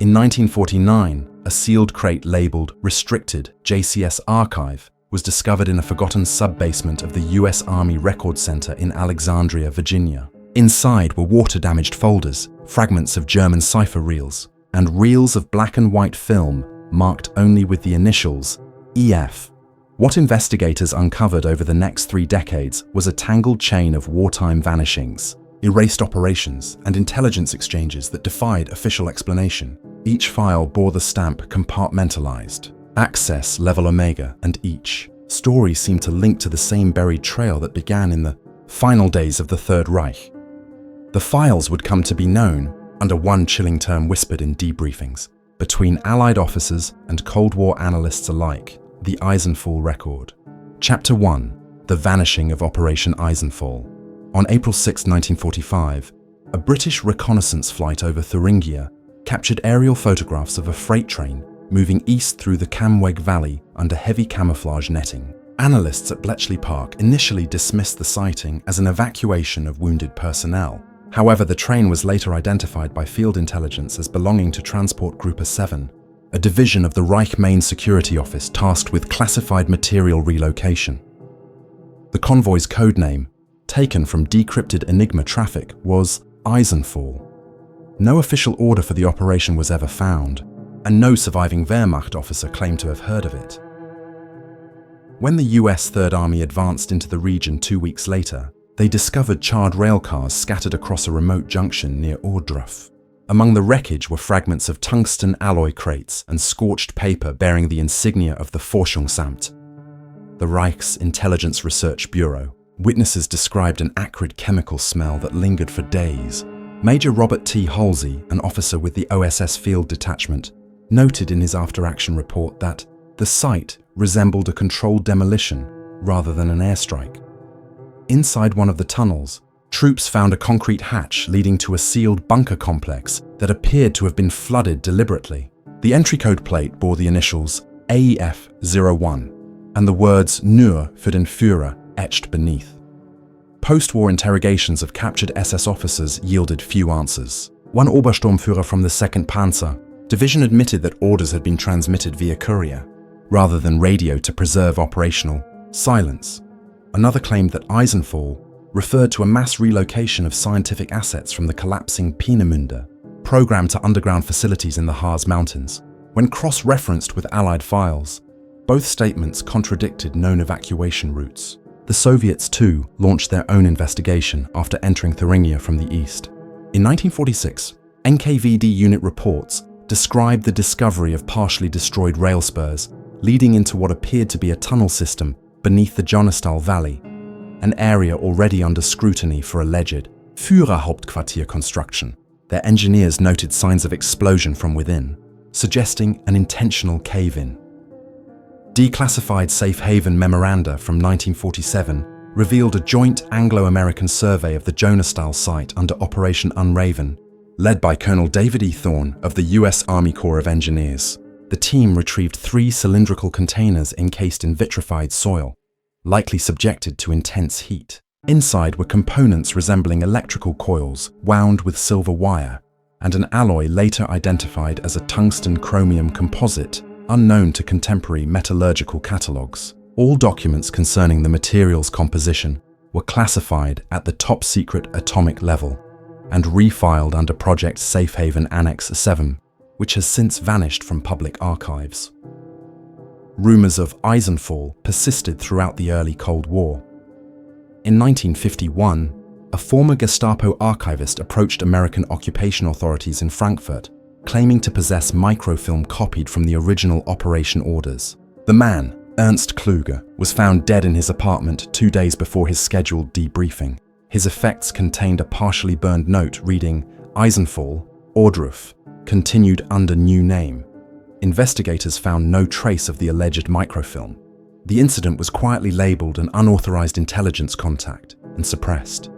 In 1949, a sealed crate labeled Restricted JCS Archive was discovered in a forgotten sub-basement of the US Army Record Center in Alexandria, Virginia. Inside were water-damaged folders, fragments of German cipher reels, and reels of black and white film marked only with the initials EF. What investigators uncovered over the next 3 decades was a tangled chain of wartime vanishings, erased operations, and intelligence exchanges that defied official explanation. Each file bore the stamp compartmentalized, access level Omega, and each story seemed to link to the same buried trail that began in the final days of the Third Reich. The files would come to be known under one chilling term whispered in debriefings between Allied officers and Cold War analysts alike: the Eisenfall Record. Chapter 1: The Vanishing of Operation Eisenfall. On April 6, 1945, a British reconnaissance flight over Thuringia captured aerial photographs of a freight train moving east through the Kamweg Valley under heavy camouflage netting. Analysts at Bletchley Park initially dismissed the sighting as an evacuation of wounded personnel. However, the train was later identified by field intelligence as belonging to Transport Group 7, a division of the Reich Main Security Office tasked with classified material relocation. The convoy's codename, taken from decrypted Enigma traffic, was Eisenfall. No official order for the operation was ever found, and no surviving Wehrmacht officer claimed to have heard of it. When the US Third Army advanced into the region 2 weeks later, they discovered charred railcars scattered across a remote junction near Ohrdruf. Among the wreckage were fragments of tungsten alloy crates and scorched paper bearing the insignia of the Forschungsamt, the Reich's Intelligence Research Bureau. Witnesses described an acrid chemical smell that lingered for days. Major Robert T. Halsey, an officer with the OSS Field Detachment, noted in his after-action report that the site resembled a controlled demolition rather than an airstrike. Inside one of the tunnels, troops found a concrete hatch leading to a sealed bunker complex that appeared to have been flooded deliberately. The entry code plate bore the initials AEF-01 and the words Nur für den Führer etched beneath. Post-war interrogations of captured SS officers yielded few answers. One Obersturmführer from the 2nd Panzer Division admitted that orders had been transmitted via courier, rather than radio, to preserve operational silence. Another claimed that Eisenfall referred to a mass relocation of scientific assets from the collapsing Peenemünde, programmed to underground facilities in the Harz Mountains. When cross-referenced with Allied files, both statements contradicted known evacuation routes. The Soviets, too, launched their own investigation after entering Thuringia from the east. In 1946, NKVD unit reports described the discovery of partially destroyed rail spurs leading into what appeared to be a tunnel system beneath the Jonestal Valley, an area already under scrutiny for alleged Führerhauptquartier construction. Their engineers noted signs of explosion from within, suggesting an intentional cave-in. Declassified safe haven memoranda from 1947 revealed a joint Anglo-American survey of the Jonestal site under Operation Unraven, led by Colonel David E. Thorne of the US Army Corps of Engineers. The team retrieved 3 cylindrical containers encased in vitrified soil, likely subjected to intense heat. Inside were components resembling electrical coils wound with silver wire, and an alloy later identified as a tungsten-chromium composite, unknown to contemporary metallurgical catalogues. All documents concerning the material's composition were classified at the top-secret atomic level and refiled under Project Safe Haven Annex 7, which has since vanished from public archives. Rumors of Eisenfall persisted throughout the early Cold War. In 1951, a former Gestapo archivist approached American occupation authorities in Frankfurt, claiming to possess microfilm copied from the original operation orders. The man, Ernst Kluge, was found dead in his apartment 2 days before his scheduled debriefing. His effects contained a partially burned note reading, "Eisenfall, Ohrdruf, continued under new name." Investigators found no trace of the alleged microfilm. The incident was quietly labeled an unauthorized intelligence contact and suppressed.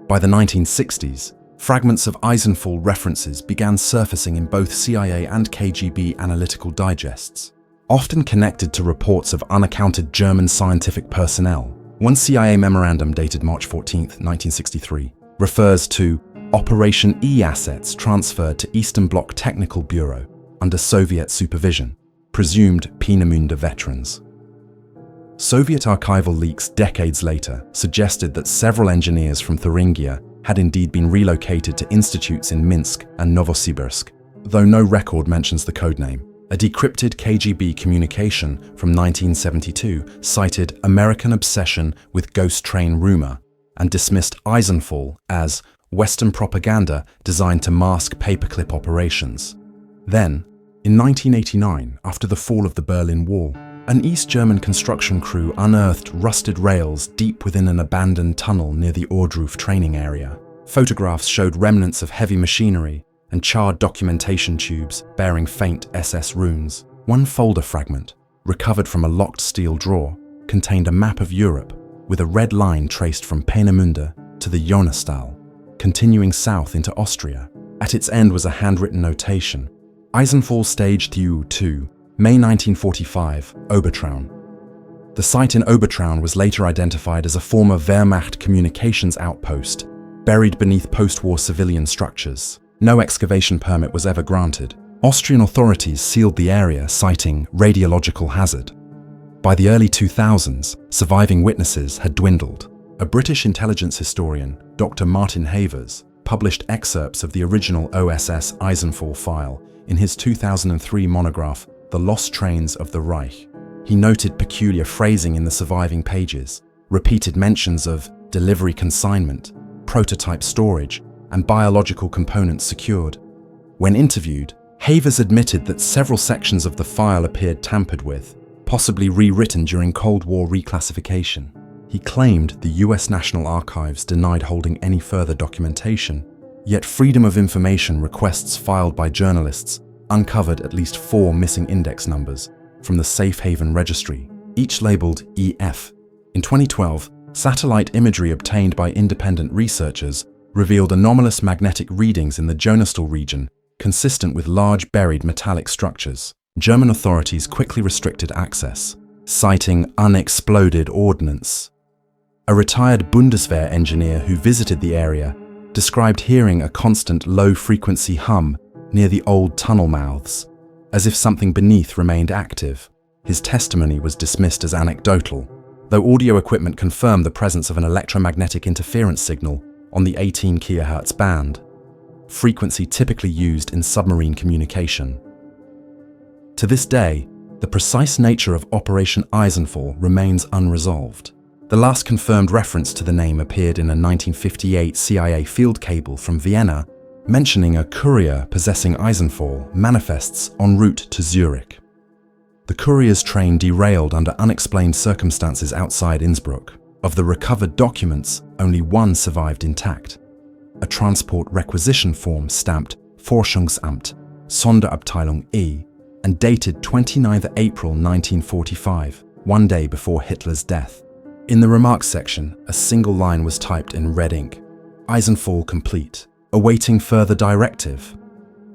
By the 1960s, fragments of Eisenfall references began surfacing in both CIA and KGB analytical digests, often connected to reports of unaccounted German scientific personnel. One CIA memorandum dated March 14, 1963, refers to Operation E assets transferred to Eastern Bloc Technical Bureau under Soviet supervision, presumed Peenemünde veterans. Soviet archival leaks decades later suggested that several engineers from Thuringia had indeed been relocated to institutes in Minsk and Novosibirsk, though no record mentions the codename. A decrypted KGB communication from 1972 cited American obsession with ghost train rumor and dismissed Eisenfall as Western propaganda designed to mask paperclip operations. Then, in 1989, after the fall of the Berlin Wall, an East German construction crew unearthed rusted rails deep within an abandoned tunnel near the Ohrdruf training area. Photographs showed remnants of heavy machinery and charred documentation tubes bearing faint SS runes. One folder fragment, recovered from a locked steel drawer, contained a map of Europe with a red line traced from Peenemünde to the Jonastal, continuing south into Austria. At its end was a handwritten notation: Eisenfall Stage TU2, May 1945, Obertraun. The site in Obertraun was later identified as a former Wehrmacht communications outpost, buried beneath post-war civilian structures. No excavation permit was ever granted. Austrian authorities sealed the area, citing radiological hazard. By the early 2000s, surviving witnesses had dwindled. A British intelligence historian, Dr. Martin Havers, published excerpts of the original OSS Eisenfall file in his 2003 monograph, The Lost Trains of the Reich. He noted peculiar phrasing in the surviving pages, repeated mentions of delivery consignment, prototype storage, and biological components secured. When interviewed, Havers admitted that several sections of the file appeared tampered with, possibly rewritten during Cold War reclassification. He claimed the US National Archives denied holding any further documentation, yet Freedom of Information requests filed by journalists uncovered at least 4 missing index numbers from the Safe Haven Registry, each labeled EF. In 2012, satellite imagery obtained by independent researchers revealed anomalous magnetic readings in the Jonastal region consistent with large buried metallic structures. German authorities quickly restricted access, citing unexploded ordnance. A retired Bundeswehr engineer who visited the area described hearing a constant low-frequency hum near the old tunnel mouths, as if something beneath remained active. His testimony was dismissed as anecdotal, though audio equipment confirmed the presence of an electromagnetic interference signal on the 18 kHz band, frequency typically used in submarine communication. To this day, the precise nature of Operation Eisenfall remains unresolved. The last confirmed reference to the name appeared in a 1958 CIA field cable from Vienna, mentioning a courier possessing Eisenfall manifests en route to Zurich. The courier's train derailed under unexplained circumstances outside Innsbruck. Of the recovered documents, only one survived intact: a transport requisition form stamped Forschungsamt, Sonderabteilung E, and dated 29 April 1945, one day before Hitler's death. In the remarks section, a single line was typed in red ink: Eisenfall complete, awaiting further directive.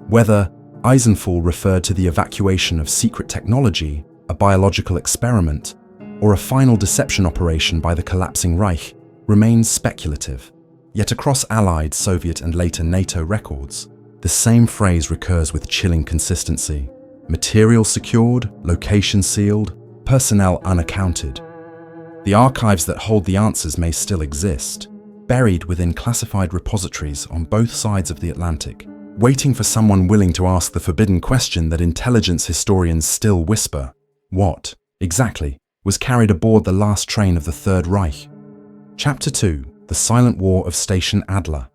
Whether Eisenfall referred to the evacuation of secret technology, a biological experiment, or a final deception operation by the collapsing Reich remains speculative. Yet across Allied, Soviet, and later NATO records, the same phrase recurs with chilling consistency: material secured, location sealed, personnel unaccounted. The archives that hold the answers may still exist, buried within classified repositories on both sides of the Atlantic, waiting for someone willing to ask the forbidden question that intelligence historians still whisper: what, exactly, was carried aboard the last train of the Third Reich? Chapter 2: The Silent War of Station Adler.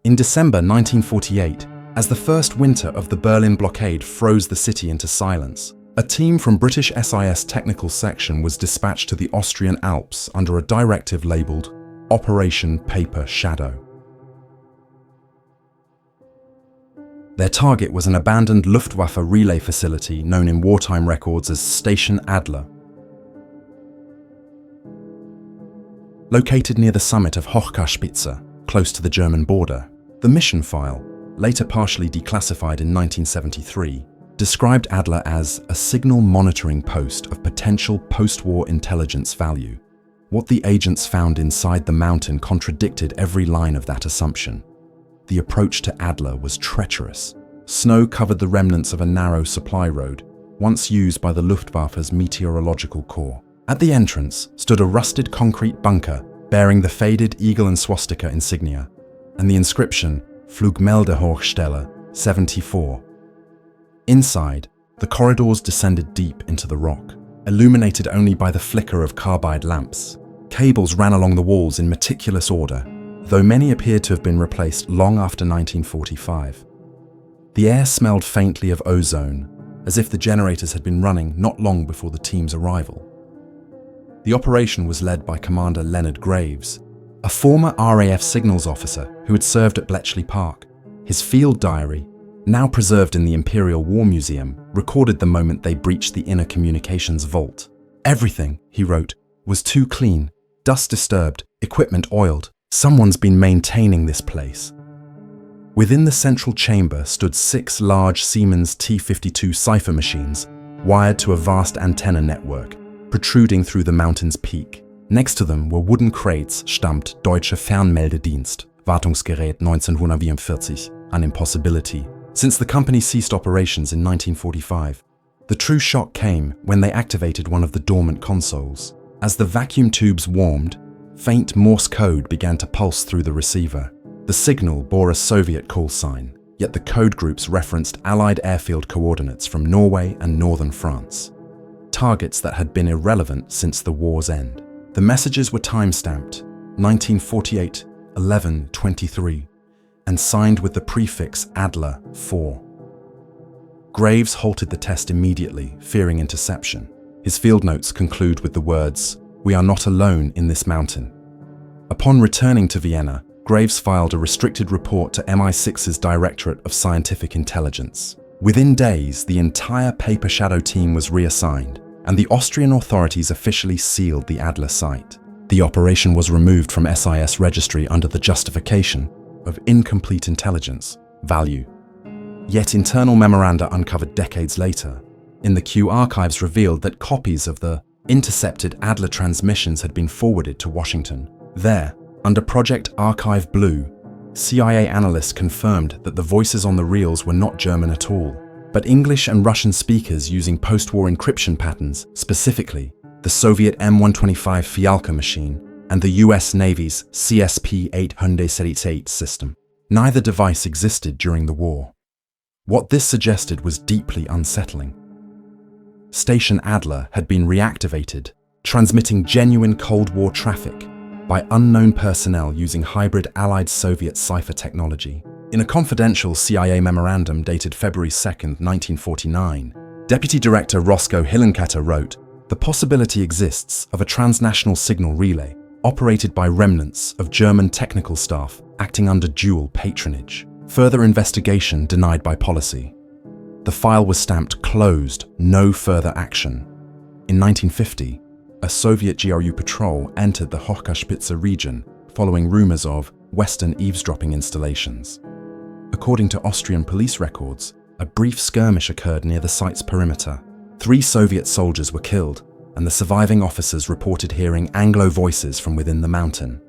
In December 1948, as the first winter of the Berlin blockade froze the city into silence, a team from British SIS Technical Section was dispatched to the Austrian Alps under a directive labelled Operation Paper Shadow. Their target was an abandoned Luftwaffe relay facility known in wartime records as Station Adler. Located near the summit of Hochkarspitze, close to the German border, the mission file, later partially declassified in 1973, described Adler as a signal monitoring post of potential post-war intelligence value. What the agents found inside the mountain contradicted every line of that assumption. the approach to Adler was treacherous. Snow covered the remnants of a narrow supply road, once used by the Luftwaffe's meteorological corps. At the entrance stood a rusted concrete bunker bearing the faded eagle and swastika insignia, and the inscription Flugmeldehochstelle 74. Inside, the corridors descended deep into the rock, illuminated only by the flicker of carbide lamps. Cables ran along the walls in meticulous order, though many appeared to have been replaced long after 1945. The air smelled faintly of ozone, as if the generators had been running not long before the team's arrival. The operation was led by Commander Leonard Graves, a former RAF signals officer who had served at Bletchley Park. His field diary, now preserved in the Imperial War Museum, recorded the moment they breached the inner communications vault. Everything, he wrote, was too clean, dust disturbed, equipment oiled. Someone's been maintaining this place. Within the central chamber stood 6 large Siemens T-52 cipher machines, wired to a vast antenna network, protruding through the mountain's peak. Next to them were wooden crates stamped Deutsche Fernmeldedienst, Wartungsgerät 1944, an impossibility. Since the company ceased operations in 1945, the true shock came when they activated one of the dormant consoles. As the vacuum tubes warmed, faint Morse code began to pulse through the receiver. The signal bore a Soviet call sign, yet the code groups referenced Allied airfield coordinates from Norway and northern France, targets that had been irrelevant since the war's end. The messages were time-stamped, 1948, 11:23, and signed with the prefix Adler 4. Graves halted the test immediately, fearing interception. His field notes conclude with the words, "We are not alone in this mountain." Upon returning to Vienna, Graves filed a restricted report to MI6's Directorate of Scientific Intelligence. Within days, the entire Paper Shadow team was reassigned, and the Austrian authorities officially sealed the Adler site. The operation was removed from SIS registry under the justification of incomplete intelligence value. Yet internal memoranda uncovered decades later in the Q archives revealed that copies of the intercepted Adler transmissions had been forwarded to Washington. There, under Project Archive Blue, CIA analysts confirmed that the voices on the reels were not German at all, but English and Russian speakers using post-war encryption patterns, specifically the Soviet M125 Fialka machine and the US Navy's CSP-878 system. Neither device existed during the war. What this suggested was deeply unsettling. Station Adler had been reactivated, transmitting genuine Cold War traffic by unknown personnel using hybrid Allied-Soviet cipher technology. In a confidential CIA memorandum dated February 2, 1949, Deputy Director Roscoe Hillenkatter wrote, "The possibility exists of a transnational signal relay operated by remnants of German technical staff acting under dual patronage. Further investigation denied by policy." The file was stamped closed, no further action. In 1950, a Soviet GRU patrol entered the Hochkaspitze region following rumors of Western eavesdropping installations. According to Austrian police records, a brief skirmish occurred near the site's perimeter. 3 Soviet soldiers were killed, and the surviving officers reported hearing Anglo voices from within the mountain.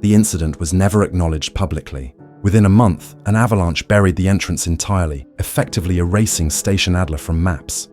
The incident was never acknowledged publicly. Within a month, an avalanche buried the entrance entirely, effectively erasing Station Adler from maps.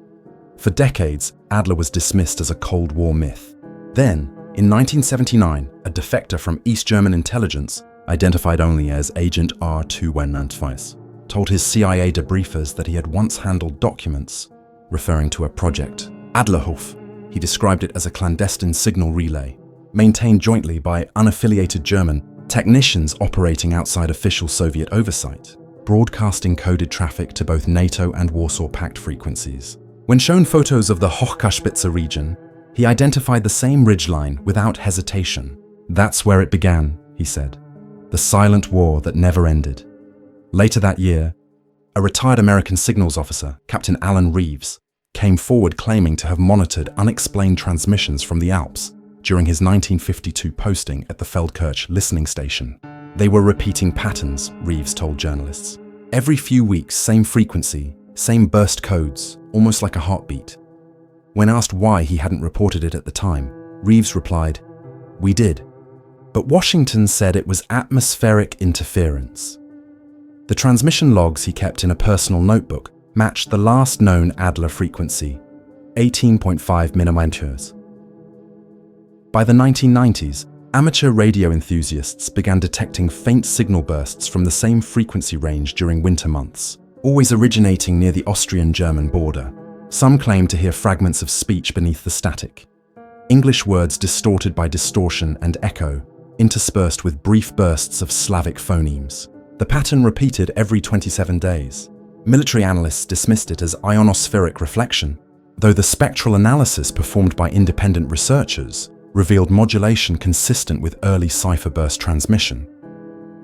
For decades, Adler was dismissed as a Cold War myth. Then, in 1979, a defector from East German intelligence, identified only as Agent R212, told his CIA debriefers that he had once handled documents referring to a project, Adlerhof. He described it as a clandestine signal relay, maintained jointly by unaffiliated German technicians operating outside official Soviet oversight, broadcasting coded traffic to both NATO and Warsaw Pact frequencies. When shown photos of the Hochkaspitze region, he identified the same ridgeline without hesitation. "That's where it began," he said. "The silent war that never ended." Later that year, a retired American signals officer, Captain Alan Reeves, came forward claiming to have monitored unexplained transmissions from the Alps during his 1952 posting at the Feldkirch listening station. "They were repeating patterns," Reeves told journalists. "Every few weeks, same frequency, same burst codes, almost like a heartbeat." When asked why he hadn't reported it at the time, Reeves replied, "We did. But Washington said it was atmospheric interference." The transmission logs he kept in a personal notebook matched the last known Adler frequency, 18.5 mm. By the 1990s, amateur radio enthusiasts began detecting faint signal bursts from the same frequency range during winter months, always originating near the Austrian-German border. Some claim to hear fragments of speech beneath the static. English words distorted by distortion and echo, interspersed with brief bursts of Slavic phonemes. The pattern repeated every 27 days. Military analysts dismissed it as ionospheric reflection, though the spectral analysis performed by independent researchers revealed modulation consistent with early cipher burst transmission.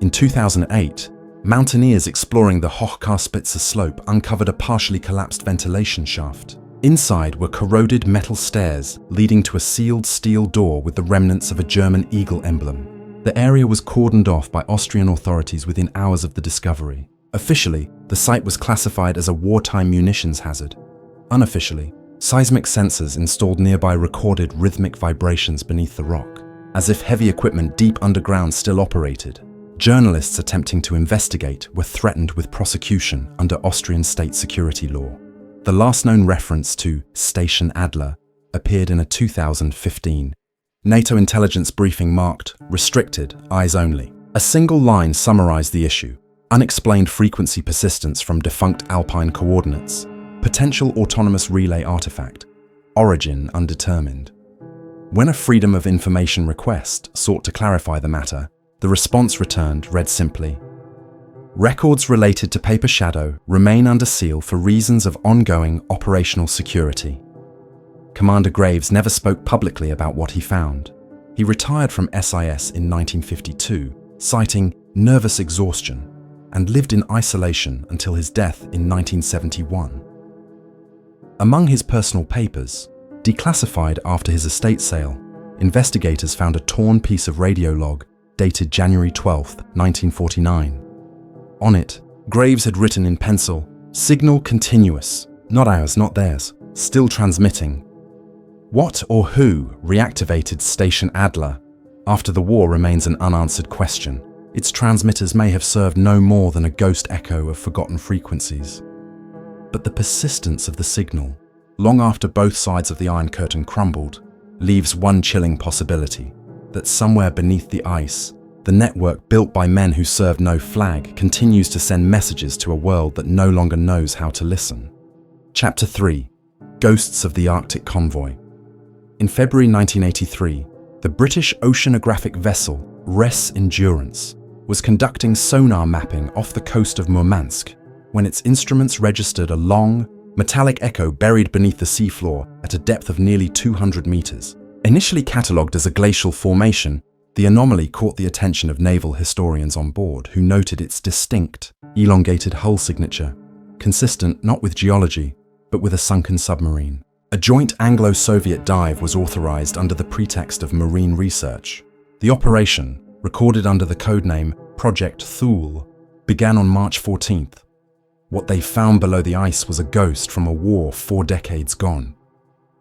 In 2008, mountaineers exploring the Hochkarspitze slope uncovered a partially collapsed ventilation shaft. Inside were corroded metal stairs leading to a sealed steel door with the remnants of a German eagle emblem. The area was cordoned off by Austrian authorities within hours of the discovery. Officially, the site was classified as a wartime munitions hazard. Unofficially, seismic sensors installed nearby recorded rhythmic vibrations beneath the rock, as if heavy equipment deep underground still operated. Journalists attempting to investigate were threatened with prosecution under Austrian state security law. The last known reference to Station Adler appeared in a 2015 NATO intelligence briefing marked "Restricted, Eyes Only." A single line summarized the issue: unexplained frequency persistence from defunct alpine coordinates, potential autonomous relay artifact, origin undetermined. When a Freedom of Information request sought to clarify the matter, the response returned read simply, "Records related to Paper Shadow remain under seal for reasons of ongoing operational security." Commander Graves never spoke publicly about what he found. He retired from SIS in 1952, citing nervous exhaustion, and lived in isolation until his death in 1971. Among his personal papers, declassified after his estate sale, investigators found a torn piece of radio log dated January 12, 1949. On it, Graves had written in pencil, "Signal continuous, not ours, not theirs, still transmitting." What or who reactivated Station Adler after the war remains an unanswered question. Its transmitters may have served no more than a ghost echo of forgotten frequencies. But the persistence of the signal, long after both sides of the Iron Curtain crumbled, leaves one chilling possibility: that somewhere beneath the ice, the network built by men who served no flag continues to send messages to a world that no longer knows how to listen. Chapter 3: Ghosts of the Arctic Convoy. In February 1983, the British oceanographic vessel Res Endurance was conducting sonar mapping off the coast of Murmansk when its instruments registered a long, metallic echo buried beneath the seafloor at a depth of nearly 200 meters. Initially catalogued as a glacial formation, the anomaly caught the attention of naval historians on board who noted its distinct, elongated hull signature, consistent not with geology, but with a sunken submarine. A joint Anglo-Soviet dive was authorized under the pretext of marine research. The operation, recorded under the codename Project Thule, began on March 14th. What they found below the ice was a ghost from a war 4 decades gone.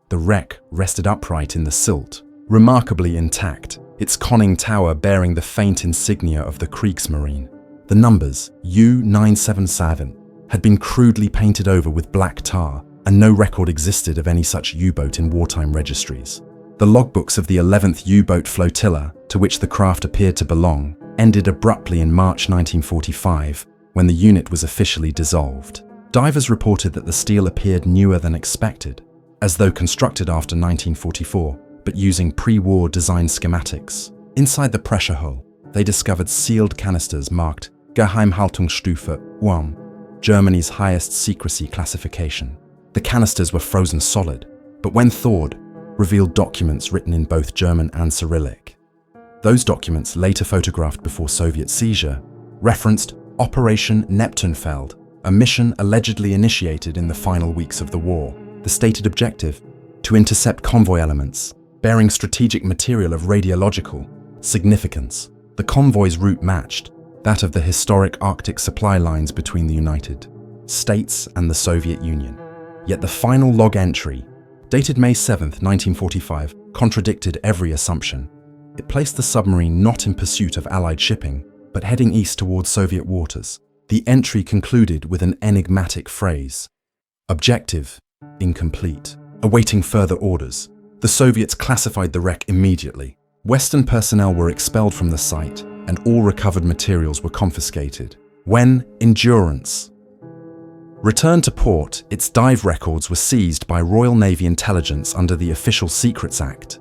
The wreck rested upright in the silt, remarkably intact, its conning tower bearing the faint insignia of the Kriegsmarine. The numbers, U-977, had been crudely painted over with black tar, and no record existed of any such U-boat in wartime registries. The logbooks of the 11th U-boat flotilla, to which the craft appeared to belong, ended abruptly in March 1945, when the unit was officially dissolved. Divers reported that the steel appeared newer than expected, as though constructed after 1944, but using pre-war design schematics. Inside the pressure hull, they discovered sealed canisters marked Geheimhaltungsstufe 1, Germany's highest secrecy classification. The canisters were frozen solid, but when thawed, revealed documents written in both German and Cyrillic. Those documents, later photographed before Soviet seizure, referenced Operation Neptunfeld, a mission allegedly initiated in the final weeks of the war. The stated objective: to intercept convoy elements bearing strategic material of radiological significance. The convoy's route matched that of the historic Arctic supply lines between the United States and the Soviet Union. Yet the final log entry, dated May 7, 1945, contradicted every assumption. It placed the submarine not in pursuit of Allied shipping, but heading east towards Soviet waters. The entry concluded with an enigmatic phrase: "Objective, incomplete. Awaiting further orders." The Soviets classified the wreck immediately. Western personnel were expelled from the site, and all recovered materials were confiscated. When Endurance returned to port, its dive records were seized by Royal Navy intelligence under the Official Secrets Act.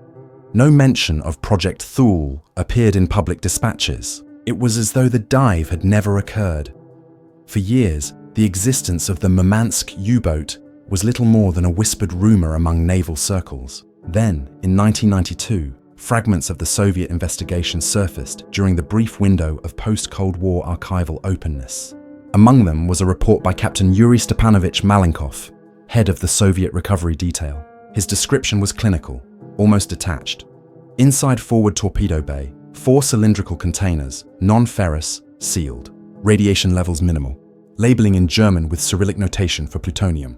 No mention of Project Thule appeared in public dispatches. It was as though the dive had never occurred. For years, the existence of the Murmansk U-boat was little more than a whispered rumor among naval circles. Then, in 1992, fragments of the Soviet investigation surfaced during the brief window of post-Cold War archival openness. Among them was a report by Captain Yuri Stepanovich Malenkov, head of the Soviet recovery detail. His description was clinical, almost detached. Inside forward torpedo bay, 4 cylindrical containers, non-ferrous, sealed. Radiation levels minimal. Labeling in German with Cyrillic notation for plutonium.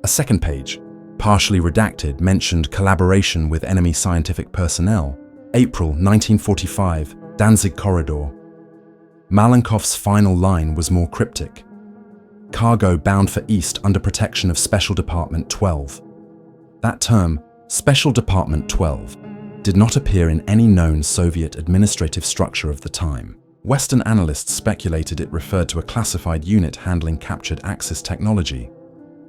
A second page, partially redacted, mentioned collaboration with enemy scientific personnel. April 1945, Danzig Corridor. Malenkov's final line was more cryptic. Cargo bound for East under protection of Special Department 12. That term, Special Department 12, did not appear in any known Soviet administrative structure of the time. Western analysts speculated it referred to a classified unit handling captured Axis technology,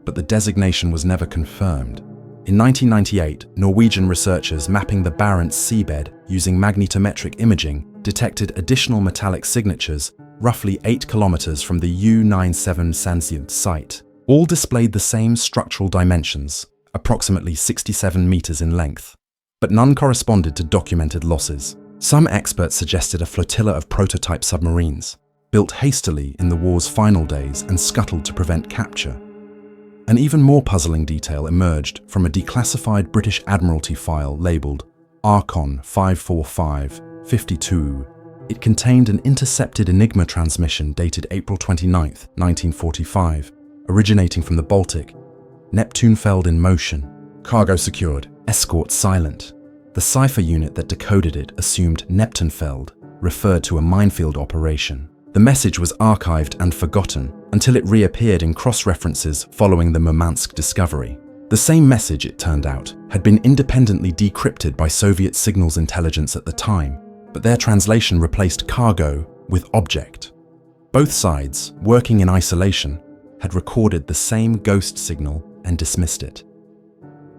but the designation was never confirmed. In 1998, Norwegian researchers mapping the Barents seabed using magnetometric imaging detected additional metallic signatures roughly 8 kilometers from the U-97 Sandsund site. All displayed the same structural dimensions, approximately 67 meters in length, but none corresponded to documented losses. Some experts suggested a flotilla of prototype submarines, built hastily in the war's final days and scuttled to prevent capture. An even more puzzling detail emerged from a declassified British Admiralty file labelled Archon 545-52. It contained an intercepted Enigma transmission dated April 29, 1945, originating from the Baltic. Neptunefeld in motion. Cargo secured. Escort silent. The cipher unit that decoded it assumed Neptunefeld referred to a minefield operation. The message was archived and forgotten until it reappeared in cross-references following the Murmansk discovery. The same message, it turned out, had been independently decrypted by Soviet signals intelligence at the time, but their translation replaced cargo with object. Both sides, working in isolation, had recorded the same ghost signal and dismissed it.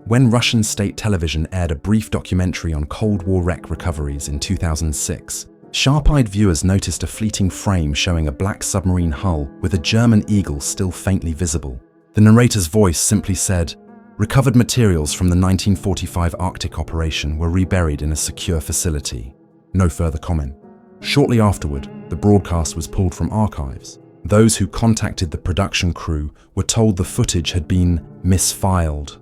When Russian state television aired a brief documentary on Cold War wreck recoveries in 2006, sharp-eyed viewers noticed a fleeting frame showing a black submarine hull with a German eagle still faintly visible. The narrator's voice simply said, "Recovered materials from the 1945 Arctic operation were reburied in a secure facility." No further comment. Shortly afterward, the broadcast was pulled from archives. Those who contacted the production crew were told the footage had been misfiled.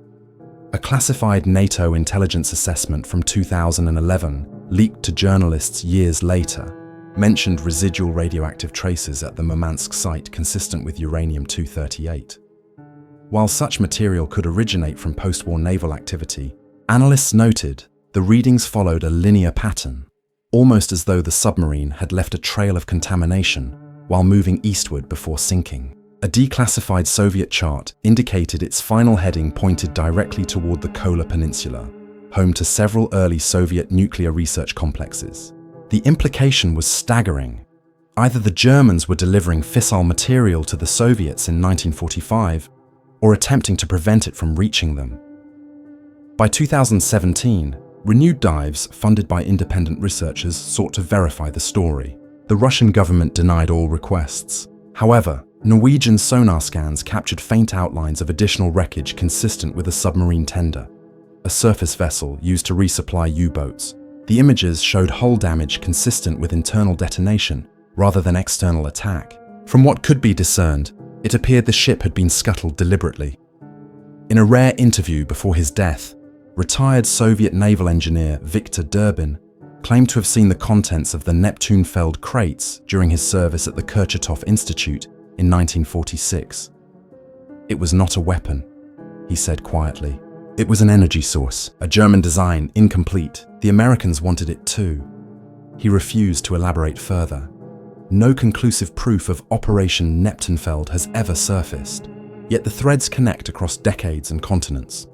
A classified NATO intelligence assessment from 2011, leaked to journalists years later, mentioned residual radioactive traces at the Murmansk site consistent with uranium-238. While such material could originate from post-war naval activity, analysts noted the readings followed a linear pattern, almost as though the submarine had left a trail of contamination while moving eastward before sinking. A declassified Soviet chart indicated its final heading pointed directly toward the Kola Peninsula, home to several early Soviet nuclear research complexes. The implication was staggering. Either the Germans were delivering fissile material to the Soviets in 1945, or attempting to prevent it from reaching them. By 2017, renewed dives funded by independent researchers sought to verify the story. The Russian government denied all requests. However, Norwegian sonar scans captured faint outlines of additional wreckage consistent with a submarine tender, a surface vessel used to resupply U-boats. The images showed hull damage consistent with internal detonation rather than external attack. From what could be discerned, it appeared the ship had been scuttled deliberately. In a rare interview before his death, retired Soviet naval engineer Viktor Durbin claimed to have seen the contents of the Neptunefeld crates during his service at the Kurchatov Institute in 1946. "It was not a weapon," he said quietly. "It was an energy source, a German design, incomplete. The Americans wanted it too." He refused to elaborate further. no conclusive proof of Operation Neptunfeld has ever surfaced. Yet the threads connect across decades and continents.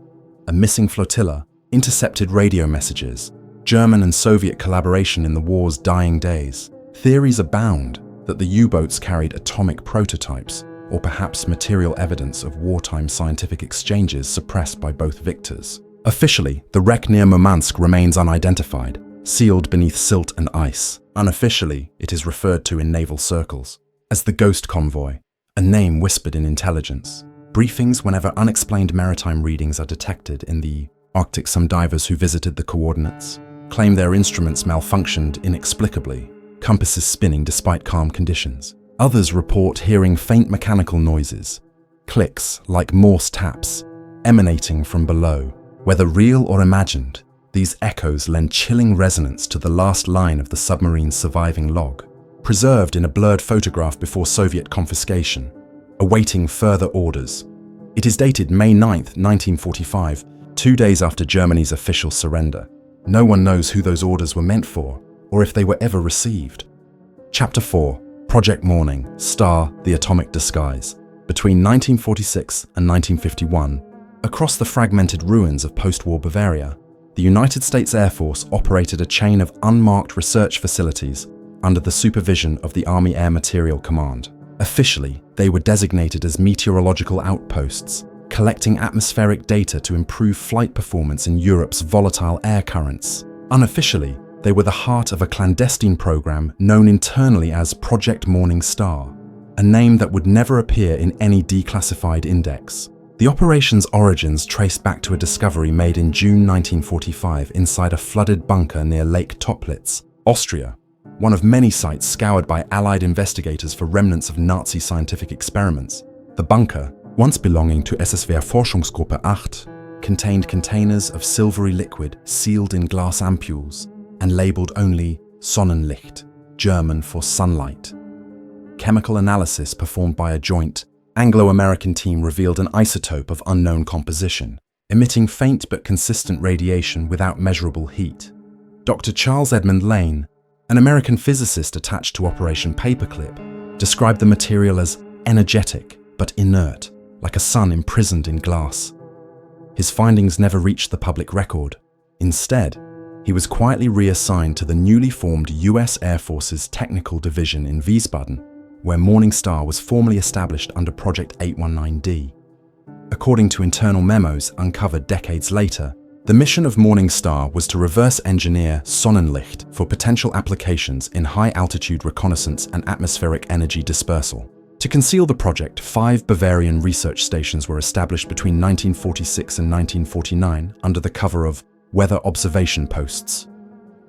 A missing flotilla, intercepted radio messages, German and Soviet collaboration in the war's dying days. Theories abound that the U-boats carried atomic prototypes, or perhaps material evidence of wartime scientific exchanges suppressed by both victors. Officially, the wreck near Murmansk remains unidentified, sealed beneath silt and ice. Unofficially, it is referred to in naval circles as the Ghost Convoy, a name whispered in intelligence. Briefings whenever unexplained maritime readings are detected in the Arctic. Some divers who visited the coordinates claim their instruments malfunctioned inexplicably, compasses spinning despite calm conditions. Others report hearing faint mechanical noises, clicks like Morse taps, emanating from below. Whether real or imagined, these echoes lend chilling resonance to the last line of the submarine's surviving log, preserved in a blurred photograph before Soviet confiscation, awaiting further orders. It is dated May 9, 1945, 2 days after Germany's official surrender. No one knows who those orders were meant for, or if they were ever received. Chapter 4. Project Morning, Star, the Atomic Disguise. Between 1946 and 1951, across the fragmented ruins of post-war Bavaria, the United States Air Force operated a chain of unmarked research facilities under the supervision of the Army Air Materiel Command. Officially, they were designated as meteorological outposts, collecting atmospheric data to improve flight performance in Europe's volatile air currents. Unofficially, they were the heart of a clandestine program known internally as Project Morning Star, a name that would never appear in any declassified index. The operation's origins trace back to a discovery made in June 1945 inside a flooded bunker near Lake Toplitz, Austria, one of many sites scoured by Allied investigators for remnants of Nazi scientific experiments. The bunker, once belonging to SSW Forschungsgruppe 8, contained containers of silvery liquid sealed in glass ampoules and labeled only Sonnenlicht, German for sunlight. Chemical analysis performed by a joint Anglo-American team revealed an isotope of unknown composition, emitting faint but consistent radiation without measurable heat. Dr. Charles Edmund Lane, an American physicist attached to Operation Paperclip, described the material as energetic but inert, like a sun imprisoned in glass. His findings never reached the public record. Instead, he was quietly reassigned to the newly formed US Air Force's Technical Division in Wiesbaden, where Morning Star was formally established under Project 819D. According to internal memos uncovered decades later, the mission of Morning Star was to reverse engineer Sonnenlicht for potential applications in high-altitude reconnaissance and atmospheric energy dispersal. To conceal the project, 5 Bavarian research stations were established between 1946 and 1949 under the cover of weather observation posts.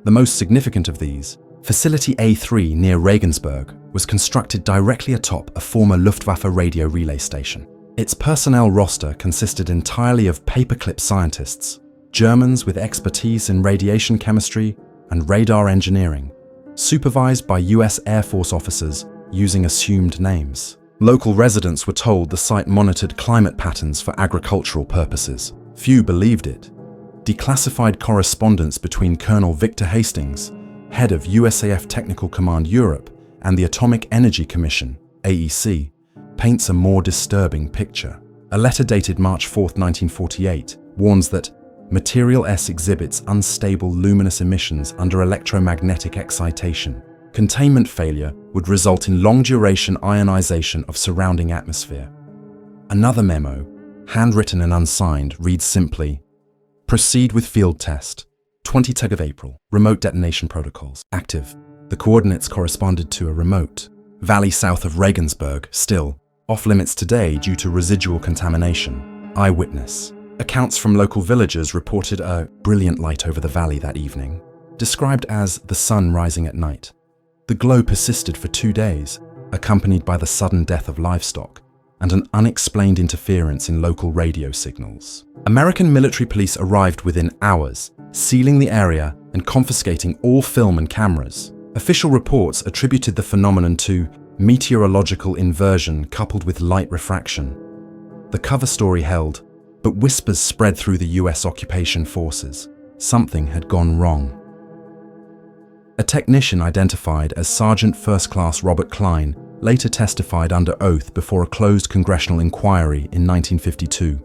The most significant of these, Facility A3 near Regensburg, was constructed directly atop a former Luftwaffe radio relay station. Its personnel roster consisted entirely of paperclip scientists, Germans with expertise in radiation chemistry and radar engineering, supervised by US Air Force officers using assumed names. Local residents were told the site monitored climate patterns for agricultural purposes. Few believed it. Declassified correspondence between Colonel Victor Hastings, head of USAF Technical Command Europe, and the Atomic Energy Commission, AEC, paints a more disturbing picture. A letter dated March 4, 1948, warns that Material S exhibits unstable luminous emissions under electromagnetic excitation. Containment failure would result in long-duration ionization of surrounding atmosphere. Another memo, handwritten and unsigned, reads simply, "Proceed with field test. 22nd of April. Remote detonation protocols. Active." The coordinates corresponded to a remote valley south of Regensburg, still off-limits today due to residual contamination. Eyewitness. Accounts from local villagers reported a brilliant light over the valley that evening, described as the sun rising at night. The glow persisted for 2 days, accompanied by the sudden death of livestock and an unexplained interference in local radio signals. American military police arrived within hours, sealing the area and confiscating all film and cameras. Official reports attributed the phenomenon to meteorological inversion coupled with light refraction. The cover story held, but whispers spread through the US occupation forces. Something had gone wrong. A technician identified as Sergeant First Class Robert Klein later testified under oath before a closed congressional inquiry in 1952.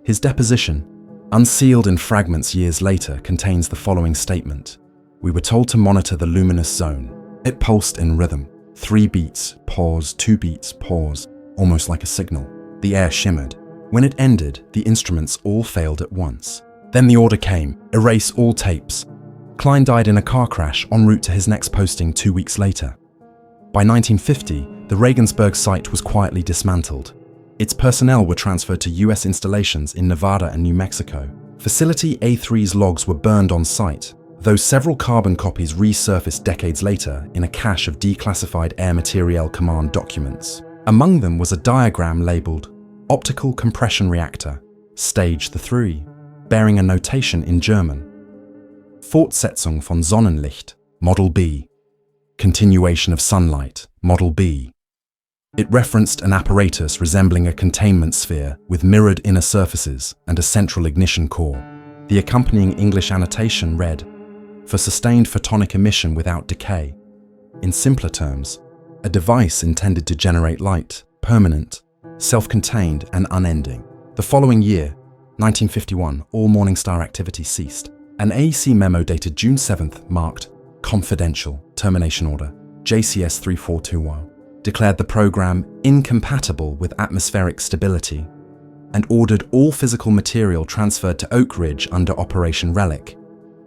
His deposition, unsealed in fragments years later, contains the following statement. "We were told to monitor the luminous zone. It pulsed in rhythm. 3 beats, pause, 2 beats, pause, almost like a signal. The air shimmered. When it ended, the instruments all failed at once. Then the order came, erase all tapes." Klein died in a car crash en route to his next posting 2 weeks later. By 1950, the Regensburg site was quietly dismantled. Its personnel were transferred to US installations in Nevada and New Mexico. Facility A3's logs were burned on site, though several carbon copies resurfaced decades later in a cache of declassified Air Materiel Command documents. Among them was a diagram labeled Optical Compression Reactor, Stage 3, bearing a notation in German. Fortsetzung von Sonnenlicht, Model B. Continuation of sunlight, Model B. It referenced an apparatus resembling a containment sphere with mirrored inner surfaces and a central ignition core. The accompanying English annotation read, "For sustained photonic emission without decay." In simpler terms, a device intended to generate light, permanent, self-contained and unending. The following year, 1951, all Morningstar activity ceased. An AEC memo dated June 7th marked Confidential Termination Order, JCS 3420, declared the program incompatible with atmospheric stability and ordered all physical material transferred to Oak Ridge under Operation Relic.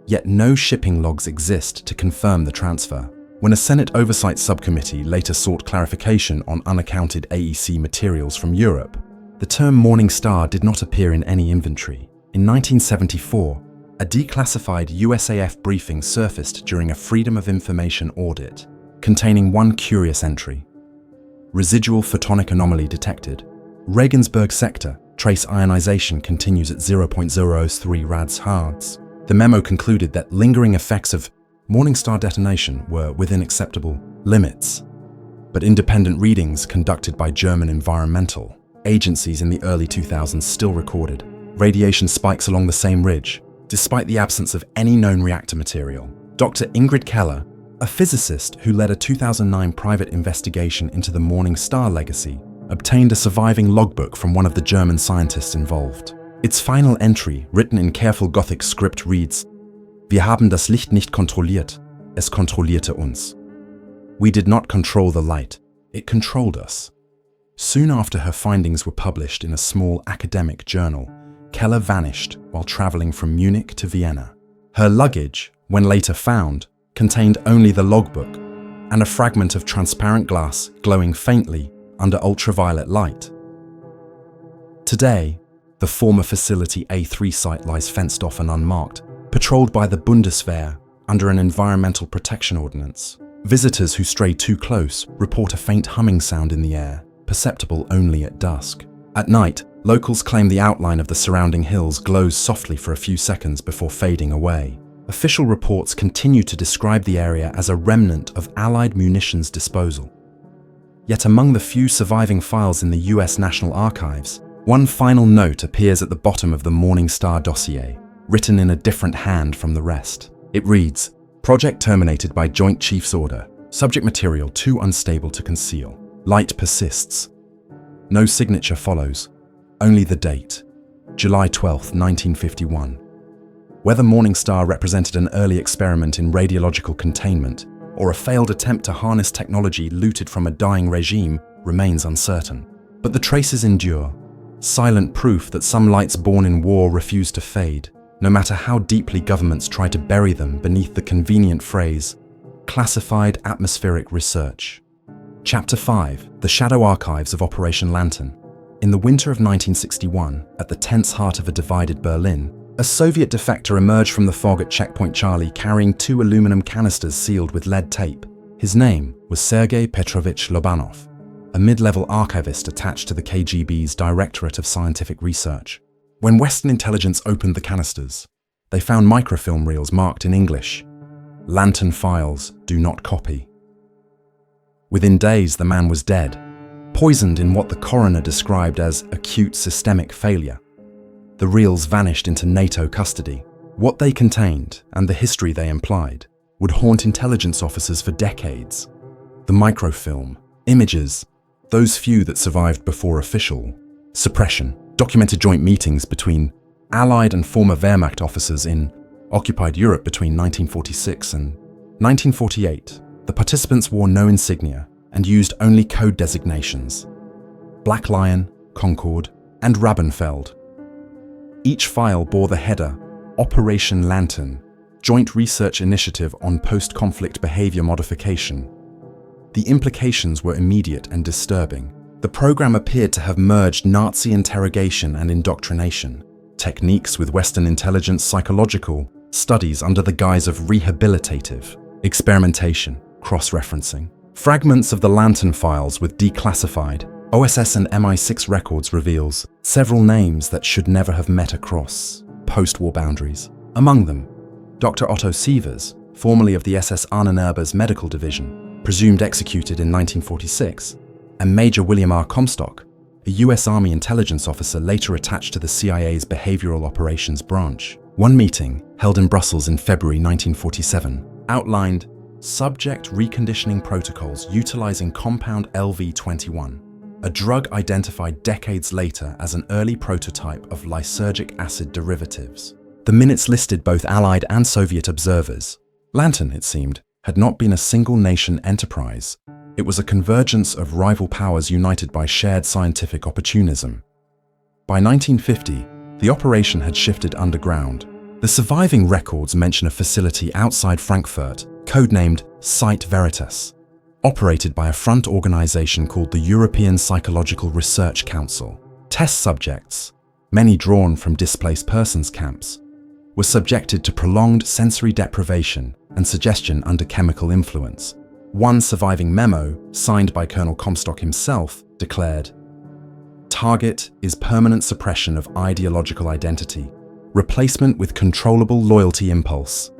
Yet no shipping logs exist to confirm the transfer. When a Senate Oversight Subcommittee later sought clarification on unaccounted AEC materials from Europe, the term Morningstar did not appear in any inventory. In 1974, a declassified USAF briefing surfaced during a Freedom of Information audit, containing one curious entry. Residual photonic anomaly detected. Regensburg sector, trace ionization continues at 0.03 rads-Hz. The memo concluded that lingering effects of Morningstar detonation were within acceptable limits, but independent readings conducted by German environmental agencies in the early 2000s still recorded radiation spikes along the same ridge, despite the absence of any known reactor material. Dr. Ingrid Keller, a physicist who led a 2009 private investigation into the Morningstar legacy, obtained a surviving logbook from one of the German scientists involved. Its final entry, written in careful Gothic script, reads, "Wir haben das Licht nicht kontrolliert, es kontrollierte uns." We did not control the light, it controlled us. Soon after her findings were published in a small academic journal, Keller vanished while traveling from Munich to Vienna. Her luggage, when later found, contained only the logbook and a fragment of transparent glass glowing faintly under ultraviolet light. Today, the former Facility A3 site lies fenced off and unmarked, patrolled by the Bundeswehr under an environmental protection ordinance. Visitors who stray too close report a faint humming sound in the air, perceptible only at dusk. At night, locals claim the outline of the surrounding hills glows softly for a few seconds before fading away. Official reports continue to describe the area as a remnant of Allied munitions disposal. Yet among the few surviving files in the US National Archives, one final note appears at the bottom of the Morningstar dossier, written in a different hand from the rest. It reads, "Project terminated by Joint Chiefs Order. Subject material too unstable to conceal. Light persists." No signature follows, only the date, July 12, 1951. Whether Morningstar represented an early experiment in radiological containment or a failed attempt to harness technology looted from a dying regime remains uncertain. But the traces endure, silent proof that some lights born in war refuse to fade, no matter how deeply governments try to bury them beneath the convenient phrase, classified atmospheric research. Chapter 5, The Shadow Archives of Operation Lantern. In the winter of 1961, at the tense heart of a divided Berlin, a Soviet defector emerged from the fog at Checkpoint Charlie carrying 2 aluminum canisters sealed with lead tape. His name was Sergei Petrovich Lobanov, a mid-level archivist attached to the KGB's Directorate of Scientific Research. When Western intelligence opened the canisters, they found microfilm reels marked in English, "Lantern files, do not copy." Within days, the man was dead, poisoned in what the coroner described as acute systemic failure. The reels vanished into NATO custody. What they contained and the history they implied would haunt intelligence officers for decades. The microfilm, images, those few that survived before official suppression, documented joint meetings between Allied and former Wehrmacht officers in occupied Europe between 1946 and 1948. The participants wore no insignia and used only code designations: Black Lion, Concorde, and Rabenfeld. Each file bore the header Operation Lantern, Joint Research Initiative on Post-Conflict Behavior Modification. The implications were immediate and disturbing. The program appeared to have merged Nazi interrogation and indoctrination, techniques with Western intelligence psychological studies under the guise of rehabilitative experimentation, cross-referencing. Fragments of the Lantern files with declassified OSS and MI6 records reveals several names that should never have met across post-war boundaries. Among them, Dr. Otto Sievers, formerly of the SS Ahnenerbe's medical division, presumed executed in 1946, and Major William R. Comstock, a US Army intelligence officer later attached to the CIA's Behavioral Operations Branch. One meeting, held in Brussels in February 1947, outlined subject reconditioning protocols utilizing compound LV-21, a drug identified decades later as an early prototype of lysergic acid derivatives. The minutes listed both Allied and Soviet observers. Lantern, it seemed, had not been a single-nation enterprise. It was a convergence of rival powers united by shared scientific opportunism. By 1950, the operation had shifted underground. The surviving records mention a facility outside Frankfurt, codenamed Site Veritas, operated by a front organization called the European Psychological Research Council. Test subjects, many drawn from displaced persons camps, were subjected to prolonged sensory deprivation and suggestion under chemical influence. One surviving memo, signed by Colonel Comstock himself, declared, "Target is permanent suppression of ideological identity, replacement with controllable loyalty impulse."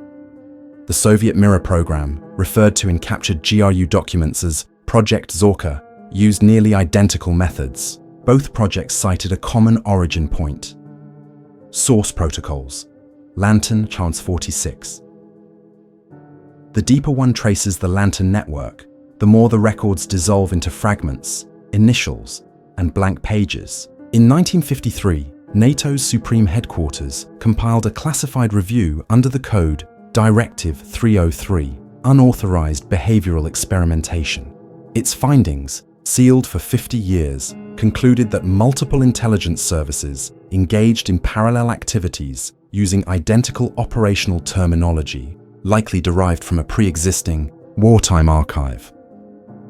The Soviet Mirror program, referred to in captured GRU documents as Project Zorka, used nearly identical methods. Both projects cited a common origin point. Source protocols. Lantern Chance 46. The deeper one traces the Lantern network, the more the records dissolve into fragments, initials, and blank pages. In 1953, NATO's Supreme Headquarters compiled a classified review under the code Directive 303, Unauthorized Behavioral Experimentation. Its findings, sealed for 50 years, concluded that multiple intelligence services engaged in parallel activities using identical operational terminology, likely derived from a pre-existing wartime archive.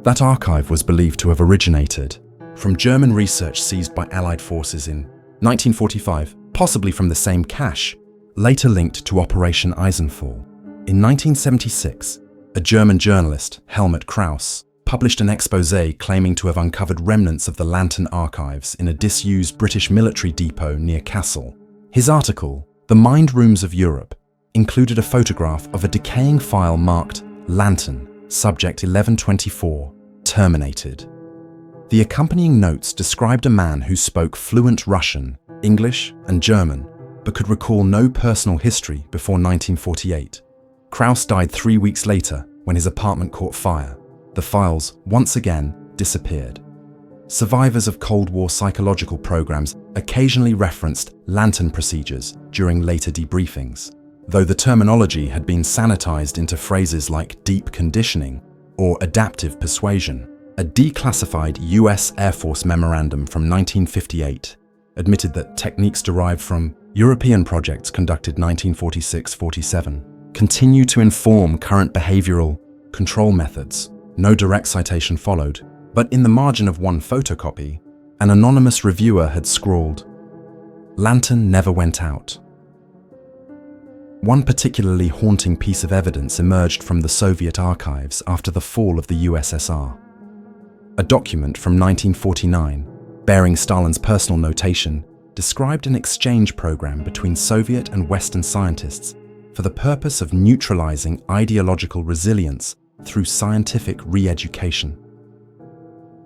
That archive was believed to have originated from German research seized by Allied forces in 1945, possibly from the same cache, later linked to Operation Eisenfall. In 1976, a German journalist, Helmut Krauss, published an exposé claiming to have uncovered remnants of the Lantern archives in a disused British military depot near Kassel. His article, The Mind Rooms of Europe, included a photograph of a decaying file marked Lantern, subject 1124, terminated. The accompanying notes described a man who spoke fluent Russian, English, and German, but could recall no personal history before 1948. Krauss died 3 weeks later when his apartment caught fire. The files, once again, disappeared. Survivors of Cold War psychological programs occasionally referenced Lantern procedures during later debriefings, though the terminology had been sanitized into phrases like deep conditioning or adaptive persuasion. A declassified US Air Force memorandum from 1958 admitted that techniques derived from European projects conducted 1946-47 continue to inform current behavioral control methods. No direct citation followed, but in the margin of one photocopy, an anonymous reviewer had scrawled, "Lantern never went out." One particularly haunting piece of evidence emerged from the Soviet archives after the fall of the USSR. A document from 1949, bearing Stalin's personal notation, described an exchange program between Soviet and Western scientists for the purpose of neutralizing ideological resilience through scientific re-education.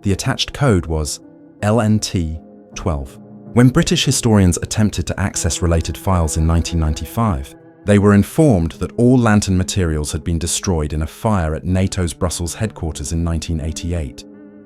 The attached code was LNT-12. When British historians attempted to access related files in 1995, They were informed that all lantern materials had been destroyed in a fire at NATO's Brussels headquarters in 1988.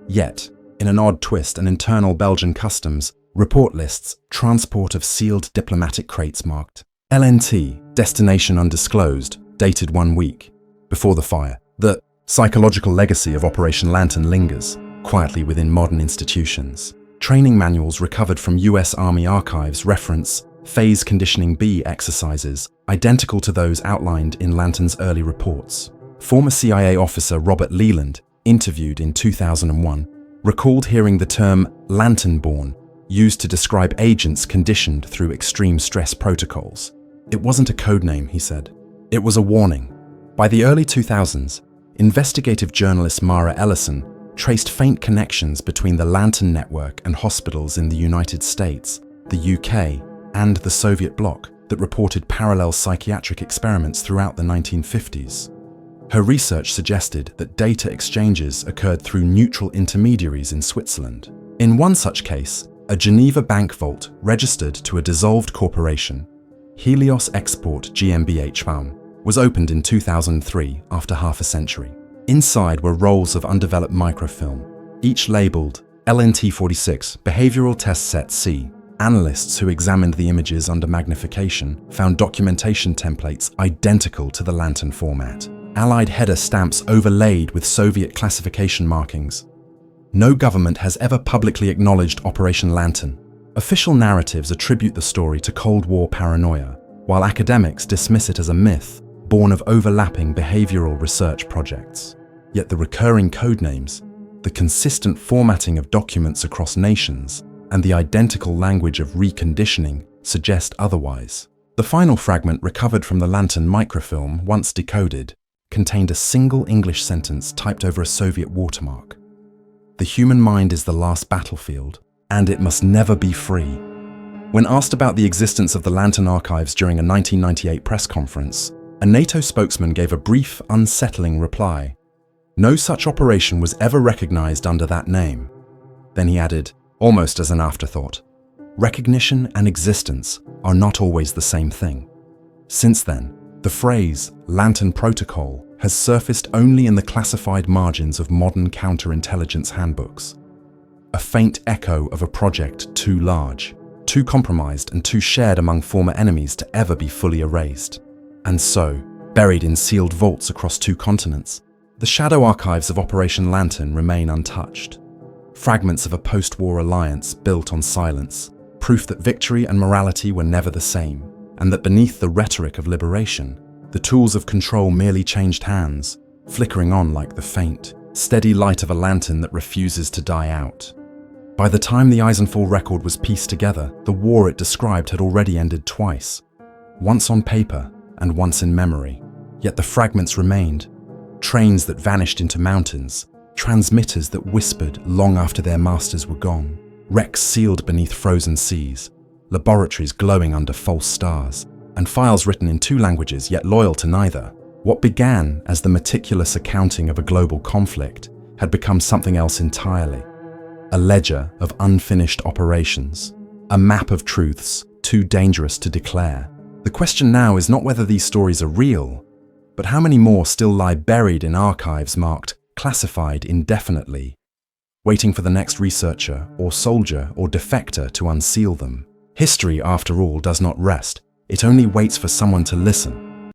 Yet, in an odd twist, an internal Belgian customs report lists transport of sealed diplomatic crates marked LNT, destination undisclosed, dated 1 week before the fire. The psychological legacy of Operation Lantern lingers quietly within modern institutions. Training manuals recovered from US Army archives reference phase conditioning B exercises identical to those outlined in Lantern's early reports. Former CIA officer Robert Leland, interviewed in 2001, recalled hearing the term lantern-born used to describe agents conditioned through extreme stress protocols. It wasn't a code name, he said. It was a warning. By the early 2000s, investigative journalist Mara Ellison traced faint connections between the Lantern network and hospitals in the United States, the UK, and the Soviet bloc that reported parallel psychiatric experiments throughout the 1950s. Her research suggested that data exchanges occurred through neutral intermediaries in Switzerland. In one such case, a Geneva bank vault registered to a dissolved corporation, Helios Export GmbH, was opened in 2003 after half a century. Inside were rolls of undeveloped microfilm, each labeled LNT46 Behavioral Test Set C. Analysts who examined the images under magnification found documentation templates identical to the Lantern format. Allied header stamps overlaid with Soviet classification markings. No government has ever publicly acknowledged Operation Lantern. Official narratives attribute the story to Cold War paranoia, while academics dismiss it as a myth born of overlapping behavioral research projects. Yet the recurring codenames, the consistent formatting of documents across nations, and the identical language of reconditioning suggest otherwise. The final fragment recovered from the Lantern microfilm, once decoded, contained a single English sentence typed over a Soviet watermark. The human mind is the last battlefield, and it must never be free. When asked about the existence of the Lantern archives during a 1998 press conference, a NATO spokesman gave a brief, unsettling reply. No such operation was ever recognized under that name. Then he added, almost as an afterthought, recognition and existence are not always the same thing. Since then, the phrase Lantern Protocol has surfaced only in the classified margins of modern counterintelligence handbooks. A faint echo of a project too large, too compromised and too shared among former enemies to ever be fully erased. And so, buried in sealed vaults across 2 continents, the shadow archives of Operation Lantern remain untouched. Fragments of a post-war alliance built on silence, proof that victory and morality were never the same, and that beneath the rhetoric of liberation, the tools of control merely changed hands, flickering on like the faint, steady light of a lantern that refuses to die out. By the time the Eisenfall record was pieced together, the war it described had already ended twice, once on paper and once in memory. Yet the fragments remained, trains that vanished into mountains, transmitters that whispered long after their masters were gone, wrecks sealed beneath frozen seas, laboratories glowing under false stars, and files written in 2 languages yet loyal to neither. What began as the meticulous accounting of a global conflict had become something else entirely. A ledger of unfinished operations, a map of truths too dangerous to declare. The question now is not whether these stories are real, but how many more still lie buried in archives marked classified indefinitely, waiting for the next researcher or soldier or defector to unseal them. History, after all, does not rest. It only waits for someone to listen.